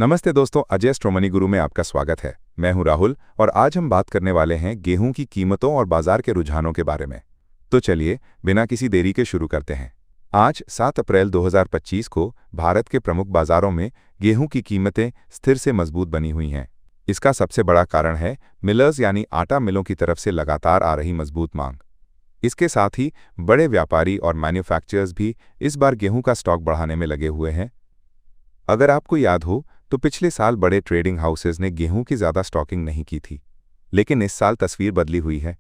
नमस्ते दोस्तों, अजय एस्ट्रोमनी गुरु में आपका स्वागत है। मैं हूं राहुल और आज हम बात करने वाले हैं गेहूं की कीमतों और बाजार के रुझानों के बारे में। तो चलिए बिना किसी देरी के शुरू करते हैं। आज 7 अप्रैल 2025 को भारत के प्रमुख बाजारों में गेहूं की कीमतें स्थिर से मजबूत बनी हुई हैं। इसका सबसे बड़ा कारण है मिलर्स यानी आटा मिलों की तरफ से लगातार आ रही मजबूत मांग। इसके साथ ही बड़े व्यापारी और मैन्युफैक्चरर्स भी इस बार गेहूं का स्टॉक बढ़ाने में लगे हुए हैं। अगर आपको याद हो तो पिछले साल बड़े ट्रेडिंग हाउसेज ने गेहूं की ज़्यादा स्टॉकिंग नहीं की थी, लेकिन इस साल तस्वीर बदली हुई है।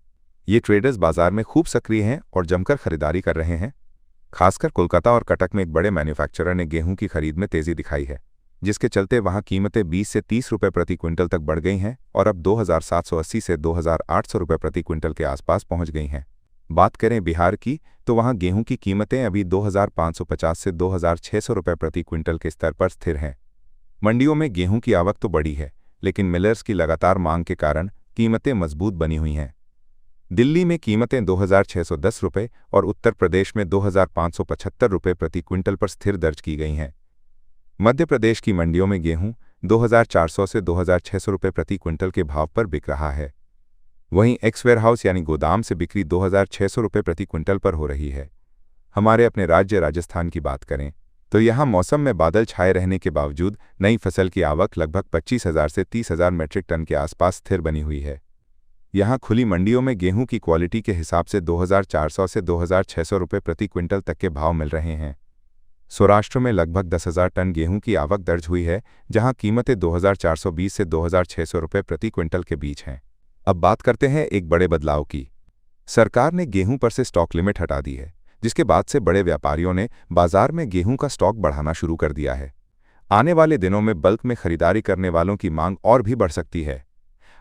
ये ट्रेडर्स बाजार में खूब सक्रिय हैं और जमकर खरीदारी कर रहे हैं। खासकर कोलकाता और कटक में एक बड़े मैन्युफैक्चरर ने गेहूं की खरीद में तेजी दिखाई है, जिसके चलते वहां कीमतें 20 से 30 रुपये प्रति क्विंटल तक बढ़ गई हैं और अब 2780 से 2800 रुपये प्रति क्विंटल के आसपास पहुंच गई हैं। बात करें बिहार की तो वहां गेहूं की कीमतें अभी 2550 से 2600 रुपये प्रति क्विंटल के स्तर पर स्थिर हैं। मंडियों में गेहूं की आवक तो बढ़ी है, लेकिन मिलर्स की लगातार मांग के कारण कीमतें मजबूत बनी हुई हैं। दिल्ली में कीमतें 2610 रुपये और उत्तर प्रदेश में 2575 रुपये प्रति क्विंटल पर स्थिर दर्ज की गई हैं। मध्य प्रदेश की मंडियों में गेहूं 2400 से 2600 रुपये प्रति क्विंटल के भाव पर बिक रहा है। वहीं एक्स वेयरहाउस यानी गोदाम से बिक्री 2600 रुपये प्रति क्विंटल पर हो रही है। हमारे अपने राज्य राजस्थान की बात करें तो यहाँ मौसम में बादल छाए रहने के बावजूद नई फसल की आवक लगभग 25,000 से 30,000 मीट्रिक टन के आसपास स्थिर बनी हुई है। यहाँ खुली मंडियों में गेहूं की क्वालिटी के हिसाब से 2400 से 2600 रुपये प्रति क्विंटल तक के भाव मिल रहे हैं। सौराष्ट्र में लगभग 10,000 टन गेहूं की आवक दर्ज हुई है, जहां कीमतें 2420 से 2600 रुपये प्रति क्विंटल के बीच हैं। अब बात करते हैं एक बड़े बदलाव की। सरकार ने गेहूं पर से स्टॉक लिमिट हटा दी है, जिसके बाद से बड़े व्यापारियों ने बाजार में गेहूं का स्टॉक बढ़ाना शुरू कर दिया है। आने वाले दिनों में बल्क में खरीदारी करने वालों की मांग और भी बढ़ सकती है।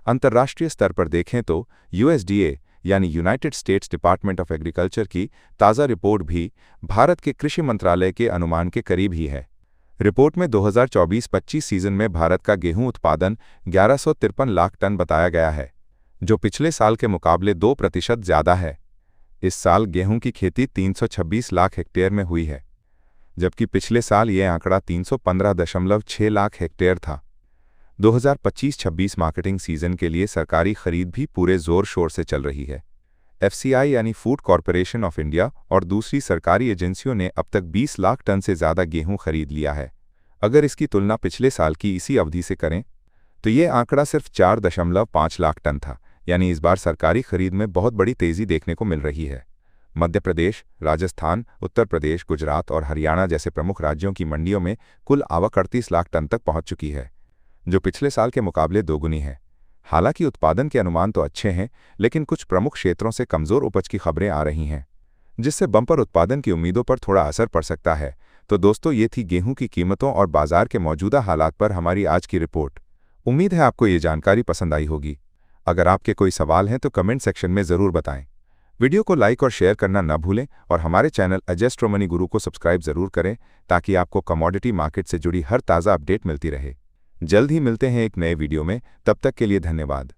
अंतर्राष्ट्रीय स्तर पर देखें तो यूएसडीए यानी United states department of agriculture की ताज़ा रिपोर्ट भी भारत के कृषि मंत्रालय के अनुमान के करीब ही है। रिपोर्ट में 2024-25 सीजन में भारत का गेहूं उत्पादन 1153 लाख टन बताया गया है, जो पिछले साल के मुकाबले 2% ज़्यादा है। इस साल गेहूं की खेती 326 लाख हेक्टेयर में हुई है, जबकि पिछले साल यह आंकड़ा 315.6 लाख हेक्टेयर था। 2025-26 मार्केटिंग सीजन के लिए सरकारी खरीद भी पूरे जोर शोर से चल रही है। एफसीआई यानी फूड कॉरपोरेशन ऑफ इंडिया और दूसरी सरकारी एजेंसियों ने अब तक 20 लाख टन से ज़्यादा गेहूं खरीद लिया है। अगर इसकी तुलना पिछले साल की इसी अवधि से करें तो यह आंकड़ा सिर्फ 4.5 लाख टन था, यानी इस बार सरकारी खरीद में बहुत बड़ी तेजी देखने को मिल रही है। मध्य प्रदेश, राजस्थान, उत्तर प्रदेश, गुजरात और हरियाणा जैसे प्रमुख राज्यों की मंडियों में कुल आवक 38 लाख टन तक पहुंच चुकी है, जो पिछले साल के मुकाबले दोगुनी है। हालांकि उत्पादन के अनुमान तो अच्छे हैं, लेकिन कुछ प्रमुख क्षेत्रों से कमज़ोर उपज की खबरें आ रही हैं, जिससे बम्पर उत्पादन की उम्मीदों पर थोड़ा असर पड़ सकता है। तो दोस्तों, ये थी गेहूं की कीमतों और बाजार के मौजूदा हालात पर हमारी आज की रिपोर्ट। उम्मीद है आपको ये जानकारी पसंद आई होगी। अगर आपके कोई सवाल हैं तो कमेंट सेक्शन में ज़रूर बताएं। वीडियो को लाइक और शेयर करना न भूलें और हमारे चैनल अजय एस्ट्रोमनी गुरु को सब्सक्राइब ज़रूर करें, ताकि आपको कमोडिटी मार्केट से जुड़ी हर ताज़ा अपडेट मिलती रहे। जल्द ही मिलते हैं एक नए वीडियो में, तब तक के लिए धन्यवाद।